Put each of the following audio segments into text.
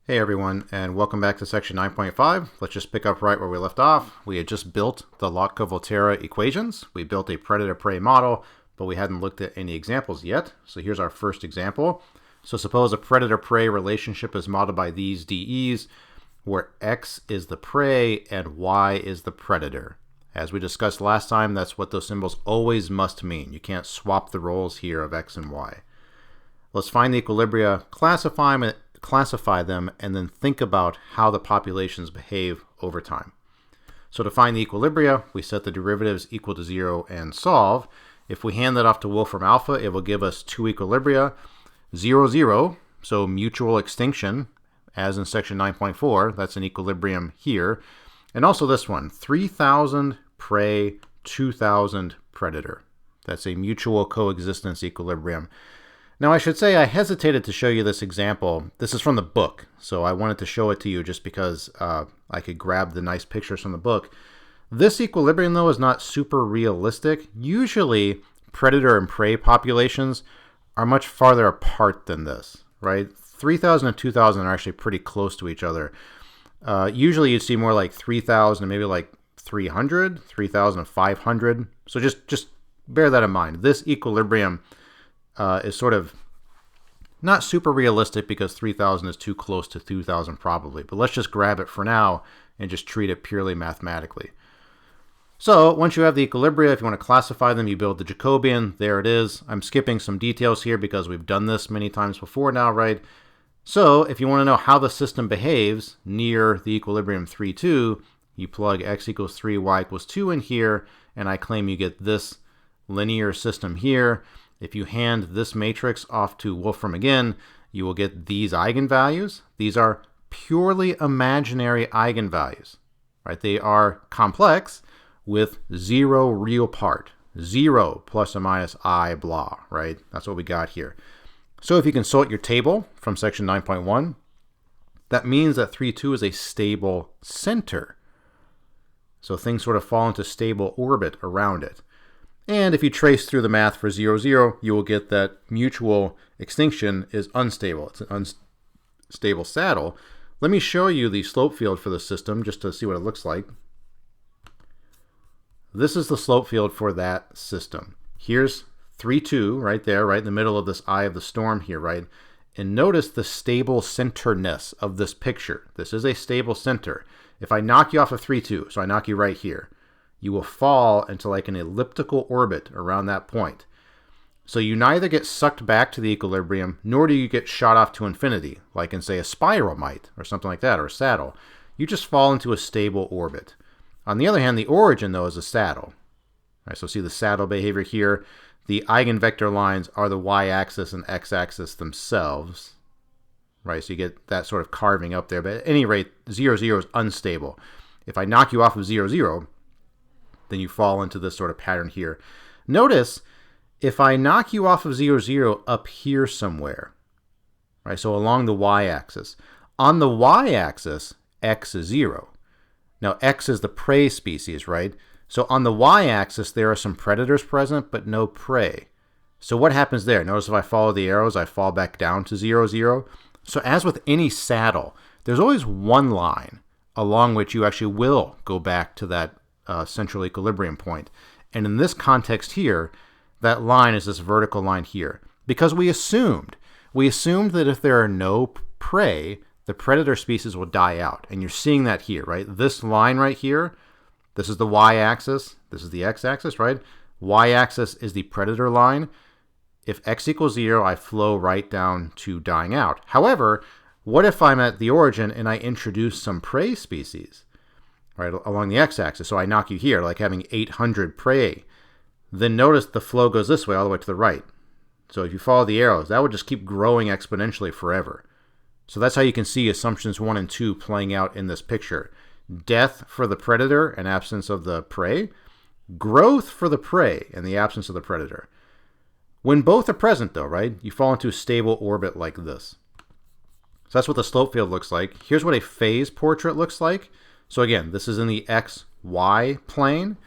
Hey everyone, and welcome back to section 9.5. Let's just pick up right where we left off. We had just built the Lotka-Volterra equations. We built a predator-prey model, but we hadn't looked at any examples yet. So here's our first example. So suppose a predator-prey relationship is modeled by these DEs, where X is the prey and Y is the predator. As we discussed last time, that's what those symbols always must mean. You can't swap the roles here of X and Y. Let's find the equilibria, classify them, and then think about how the populations behave over time. So to find the equilibria, we set the derivatives equal to 0 and solve. If we hand that off to Wolfram alpha, it will give us two equilibria, 0, 0, so mutual extinction, as in section 9.4, that's an equilibrium here. And also this one, 3000 prey, 2000 predator. That's a mutual coexistence equilibrium. Now I should say I hesitated to show you this example. This is from the book, so I wanted to show it to you just because I could grab the nice pictures from the book. This equilibrium though is not super realistic. Usually predator and prey populations are much farther apart than this, right? 3000 and 2000 are actually pretty close to each other. Usually you'd see more like 3000 and maybe like 300, 3500. So just bear that in mind. This equilibrium is sort of not super realistic because 3000 is too close to 2000 probably, but let's just grab it for now and just treat it purely mathematically. So once you have the equilibria, if you want to classify them, you build the Jacobian. There it is. I'm skipping some details here because we've done this many times before now, right? So if you want to know how the system behaves near the equilibrium 3, 2, you plug x equals 3, y equals 2 in here, and I claim you get this linear system here. If you hand this matrix off to Wolfram again, you will get these eigenvalues. These are purely imaginary eigenvalues, right? They are complex with zero real part. 0 plus or minus I blah, right? That's what we got here. So if you consult your table from section 9.1, that means that 3, 2 is a stable center. So things sort of fall into stable orbit around it. And if you trace through the math for 0, 0, you will get that mutual extinction is unstable. It's an unstable saddle. Let me show you the slope field for the system just to see what it looks like. This is the slope field for that system. Here's 3, 2 right there, right in the middle of this eye of the storm here, right? And notice the stable centerness of this picture. This is a stable center. If I knock you off of 3, 2, so I knock you right here, you will fall into like an elliptical orbit around that point. So you neither get sucked back to the equilibrium, nor do you get shot off to infinity, like in, say, a spiral might, or something like that, or a saddle. You just fall into a stable orbit. On the other hand, the origin, though, is a saddle. All right, so see the saddle behavior here. The eigenvector lines are the y-axis and x-axis themselves. Right, so you get that sort of carving up there. But at any rate, 0, 0 is unstable. If I knock you off of 0, 0, then you fall into this sort of pattern here. Notice, if I knock you off of 0, 0 up here somewhere, right, so along the y-axis, on the y-axis, x is 0. Now, x is the prey species, right? So on the y-axis, there are some predators present, but no prey. So what happens there? Notice if I follow the arrows, I fall back down to 0, 0. So as with any saddle, there's always one line along which you actually will go back to that central equilibrium point. And in this context here, that line is this vertical line here. Because we assumed that if there are no prey, the predator species will die out. And you're seeing that here, right? This line right here, this is the y-axis, this is the x-axis, right? Y-axis is the predator line. If x equals 0, I flow right down to dying out. However, what if I'm at the origin and I introduce some prey species, right, along the x-axis? So I knock you here, like having 800 prey. Then notice the flow goes this way, all the way to the right. So if you follow the arrows, that would just keep growing exponentially forever. So that's how you can see assumptions 1 and 2 playing out in this picture. Death for the predator and absence of the prey. Growth for the prey and the absence of the predator. When both are present, though, right, you fall into a stable orbit like this. So that's what the slope field looks like. Here's what a phase portrait looks like. So again, this is in the x, y plane.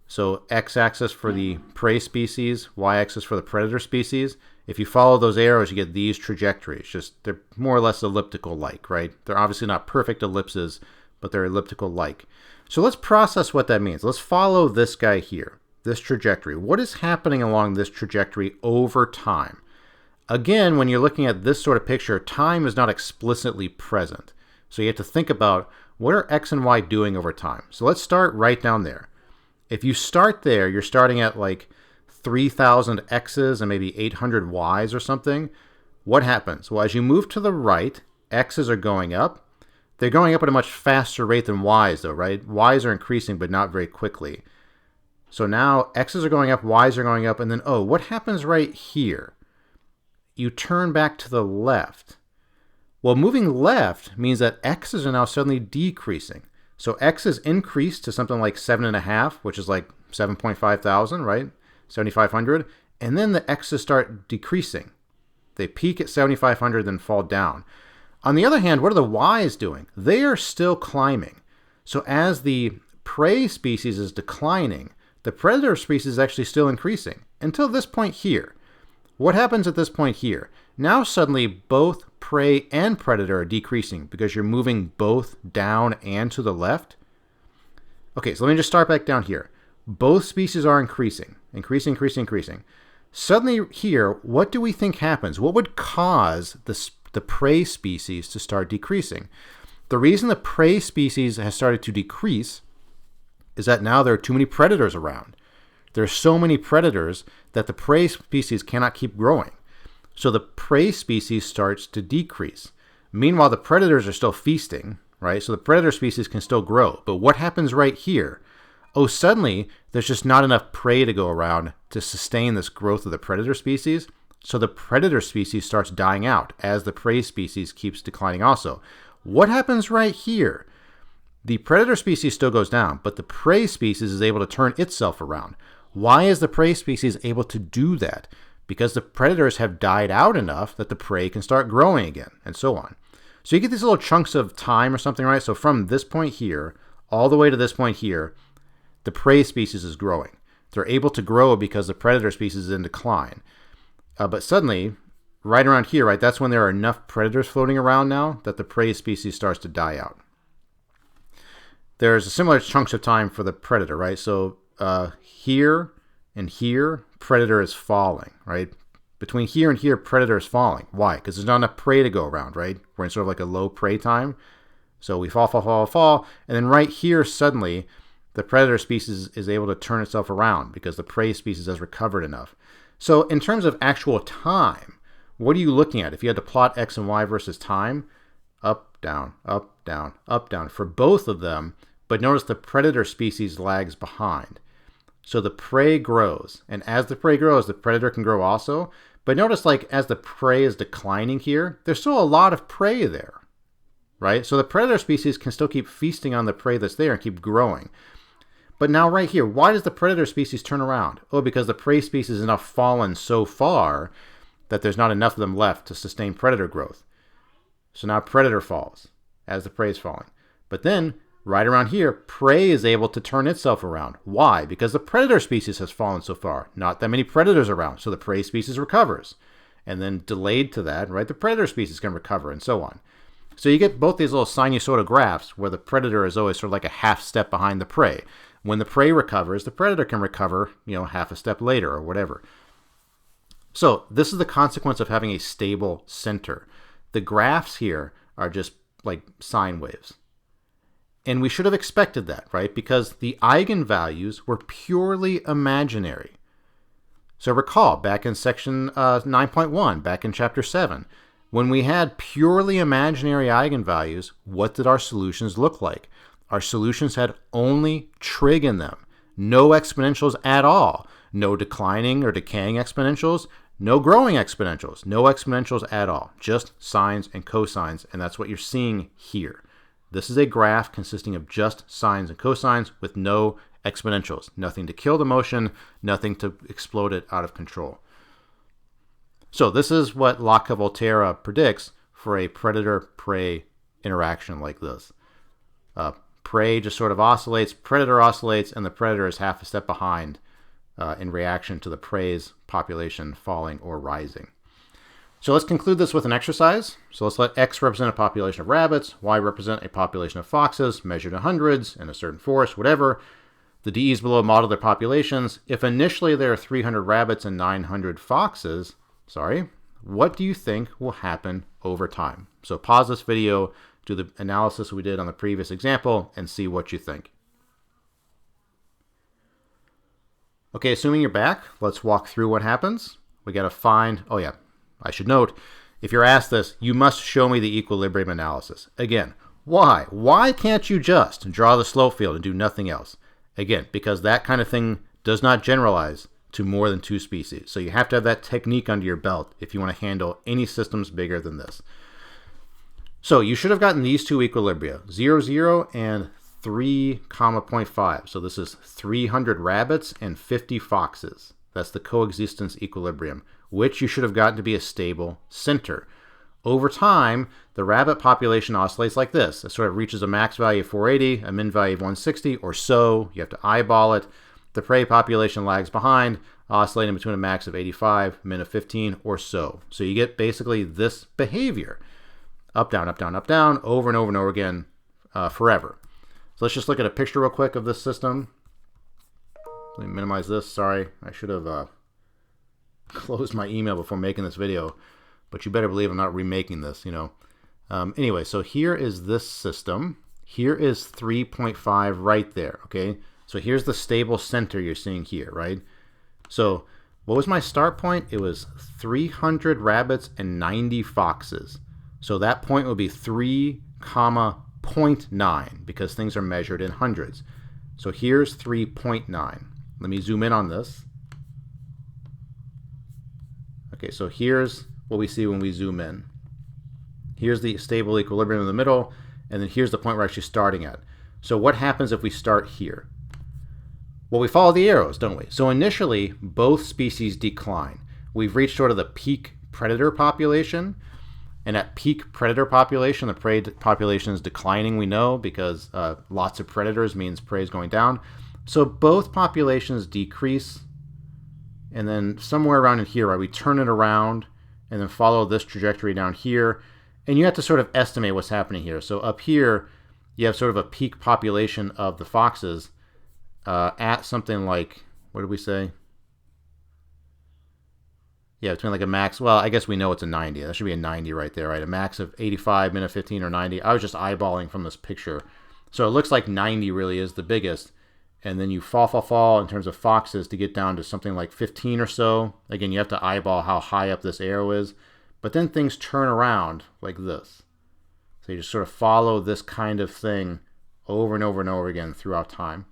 So x-axis for the prey species, y-axis for the predator species. If you follow those arrows, you get these trajectories. Just they're more or less elliptical-like, right? They're obviously not perfect ellipses, but they're elliptical-like. So let's process what that means. Let's follow this guy here, this trajectory. What is happening along this trajectory over time? Again, when you're looking at this sort of picture, time is not explicitly present. So you have to think about what are X and Y doing over time. So let's start right down there. If you start there, you're starting at like 3,000 X's and maybe 800 Y's or something. What happens? Well, as you move to the right, X's are going up. They're going up at a much faster rate than Y's though, right? Y's are increasing, but not very quickly. So now X's are going up, Y's are going up, and then, oh, what happens right here? You turn back to the left. Well, moving left means that X's are now suddenly decreasing. So X is increased to something like 7.5, which is like 7.5 thousand, right? 7,500. And then the X's start decreasing. They peak at 7,500, then fall down. On the other hand, what are the Y's doing? They are still climbing. So as the prey species is declining, the predator species is actually still increasing until this point here. What happens at this point here? Now suddenly both prey and predator are decreasing because you're moving both down and to the left. Okay, so let me just start back down here. Both species are increasing. Increasing. Suddenly here, what do we think happens? What would cause the prey species to start decreasing? The reason the prey species has started to decrease is that now there are too many predators around. There are so many predators that the prey species cannot keep growing. So the prey species starts to decrease. Meanwhile, the predators are still feasting, right? So the predator species can still grow. But what happens right here? Oh, suddenly there's just not enough prey to go around to sustain this growth of the predator species. So the predator species starts dying out as the prey species keeps declining also. What happens right here? The predator species still goes down, but the prey species is able to turn itself around. Why is the prey species able to do that? Because the predators have died out enough that the prey can start growing again, and so on. So you get these little chunks of time or something, right? So from this point here, all the way to this point here, the prey species is growing. They're able to grow because the predator species is in decline. But suddenly, right around here, right, that's when there are enough predators floating around now that the prey species starts to die out. There's a similar chunks of time for the predator, right? So here and here, predator is falling, right? Between here and here, predator is falling. Why? Because there's not enough prey to go around, right? We're in sort of like a low prey time. So we fall. And then right here, suddenly, the predator species is able to turn itself around because the prey species has recovered enough. So in terms of actual time, what are you looking at? If you had to plot X and Y versus time, up, down, up, down, up, down for both of them. But notice the predator species lags behind. So the prey grows. And as the prey grows, the predator can grow also. But notice, like, as the prey is declining here, there's still a lot of prey there, right? So the predator species can still keep feasting on the prey that's there and keep growing. But now right here, why does the predator species turn around? Oh, because the prey species has now fallen so far that there's not enough of them left to sustain predator growth. So now predator falls as the prey is falling. But then, right around here, prey is able to turn itself around. Why? Because the predator species has fallen so far. Not that many predators around, so the prey species recovers. And then delayed to that, right, the predator species can recover and so on. So you get both these little sinusoidal graphs where the predator is always sort of like a half step behind the prey. When the prey recovers, the predator can recover, half a step later or whatever. So this is the consequence of having a stable center. The graphs here are just like sine waves. And we should have expected that, right? Because the eigenvalues were purely imaginary. So recall, back in section 9.1, back in chapter 7, when we had purely imaginary eigenvalues, what did our solutions look like? Our solutions had only trig in them, no exponentials at all, no declining or decaying exponentials, no growing exponentials, no exponentials at all, just sines and cosines, and that's what you're seeing here. This is a graph consisting of just sines and cosines with no exponentials, nothing to kill the motion, nothing to explode it out of control. So this is what Lotka-Volterra predicts for a predator-prey interaction like this. Prey just sort of oscillates, predator oscillates, and the predator is half a step behind in reaction to the prey's population falling or rising. So let's conclude this with an exercise. So let's let X represent a population of rabbits, Y represent a population of foxes, measured in hundreds, in a certain forest, whatever. The DEs below model their populations. If initially there are 300 rabbits and 900 foxes, what do you think will happen over time? So pause this video, do the analysis we did on the previous example, and see what you think. Okay, assuming you're back, let's walk through what happens. We got to find, oh yeah, I should note, if you're asked this, you must show me the equilibrium analysis. Again, why? Why can't you just draw the slope field and do nothing else? Again, because that kind of thing does not generalize to more than 2 species. So you have to have that technique under your belt if you want to handle any systems bigger than this. So you should have gotten these 2 equilibria, 0, 0, and 3, 0.5. So this is 300 rabbits and 50 foxes. That's the coexistence equilibrium, which you should have gotten to be a stable center. Over time, the rabbit population oscillates like this. It sort of reaches a max value of 480, a min value of 160 or so. You have to eyeball it. The prey population lags behind, oscillating between a max of 85, min of 15 or so. So you get basically this behavior. Up, down, up, down, up, down, over and over and over again forever. So let's just look at a picture real quick of this system. Let me minimize this. Sorry, I should have closed my email before making this video. But you better believe I'm not remaking this, you know. Anyway, so here is this system. Here is 3.5 right there, okay? So here's the stable center you're seeing here, right? So what was my start point? It was 300 rabbits and 90 foxes. So that point would be 3, 0.9 because things are measured in hundreds. So here's 3.9. Let me zoom in on this. Okay, so here's what we see when we zoom in. Here's the stable equilibrium in the middle, and then here's the point we're actually starting at. So what happens if we start here? Well, we follow the arrows, don't we? So initially, both species decline. We've reached sort of the peak predator population, and at peak predator population, the prey population is declining, we know, because lots of predators means prey is going down. So both populations decrease, and then somewhere around in here, right, we turn it around, and then follow this trajectory down here. And you have to sort of estimate what's happening here. So up here, you have sort of a peak population of the foxes at something like, what did we say? Yeah, between like a max, well, I guess we know it's a 90. That should be a 90 right there, right? A max of 85, min of 15, or 90. I was just eyeballing from this picture. So it looks like 90 really is the biggest. And then you fall in terms of foxes to get down to something like 15 or so. Again, you have to eyeball how high up this arrow is. But then things turn around like this. So you just sort of follow this kind of thing over and over and over again throughout time.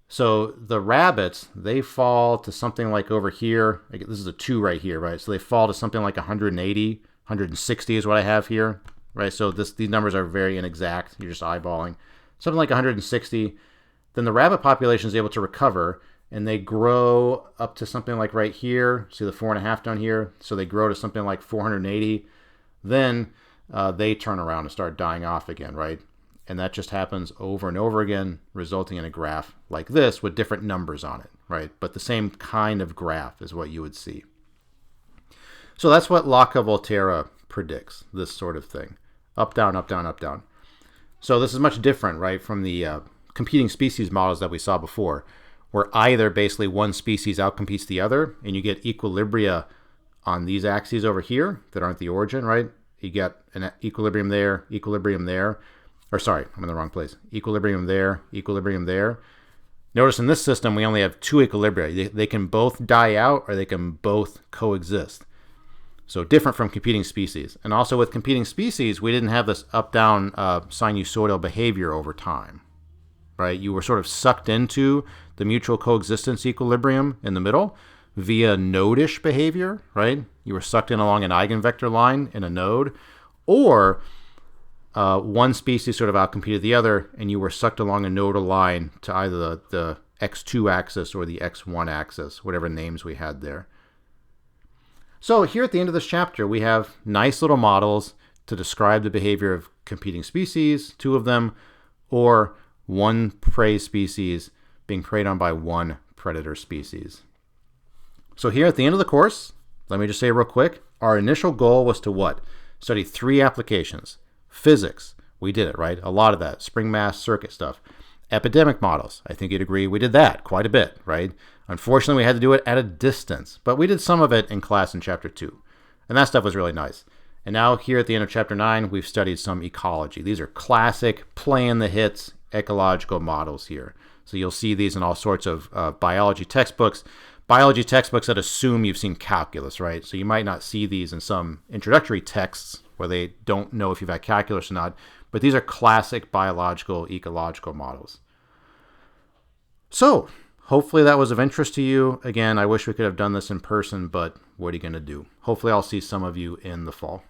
So the rabbits, they fall to something like over here. This is a 2 right here, right? So they fall to something like 180, 160 is what I have here, right? So these numbers are very inexact. You're just eyeballing. Something like 160. Then the rabbit population is able to recover, and they grow up to something like right here. See the 4.5 down here? So they grow to something like 480. Then they turn around and start dying off again, right? And that just happens over and over again, resulting in a graph like this with different numbers on it, right? But the same kind of graph is what you would see. So that's what Lotka-Volterra predicts, this sort of thing. Up, down, up, down, up, down. So this is much different, right, from the competing species models that we saw before, where either basically one species outcompetes the other, and you get equilibria on these axes over here that aren't the origin, right? You get an equilibrium there, or sorry, I'm in the wrong place. Equilibrium there, equilibrium there. Notice in this system, we only have 2 equilibria. They can both die out, or they can both coexist. So different from competing species. And also with competing species, we didn't have this up-down sinusoidal behavior over time. Right? You were sort of sucked into the mutual coexistence equilibrium in the middle via node-ish behavior, right? You were sucked in along an eigenvector line in a node, or one species sort of outcompeted the other, and you were sucked along a nodal line to either the x2 axis or the x1 axis, whatever names we had there. So here at the end of this chapter, we have nice little models to describe the behavior of competing species, 2 of them, or one prey species being preyed on by one predator species. So here at the end of the course, let me just say real quick, Our initial goal was to what? Study 3 applications. Physics, we did it, right? A lot of that, spring mass circuit stuff. Epidemic models, I think you'd agree we did that quite a bit, right? Unfortunately, we had to do it at a distance, but we did some of it in class in Chapter 2. And that stuff was really nice. And now here at the end of Chapter 9, we've studied some ecology. These are classic, playing the hits, ecological models here. So you'll see these in all sorts of biology textbooks that assume you've seen calculus, right? So you might not see these in some introductory texts where they don't know if you've had calculus or not, but these are classic biological, ecological models. So hopefully that was of interest to you. Again, I wish we could have done this in person, but what are you going to do? Hopefully I'll see some of you in the fall.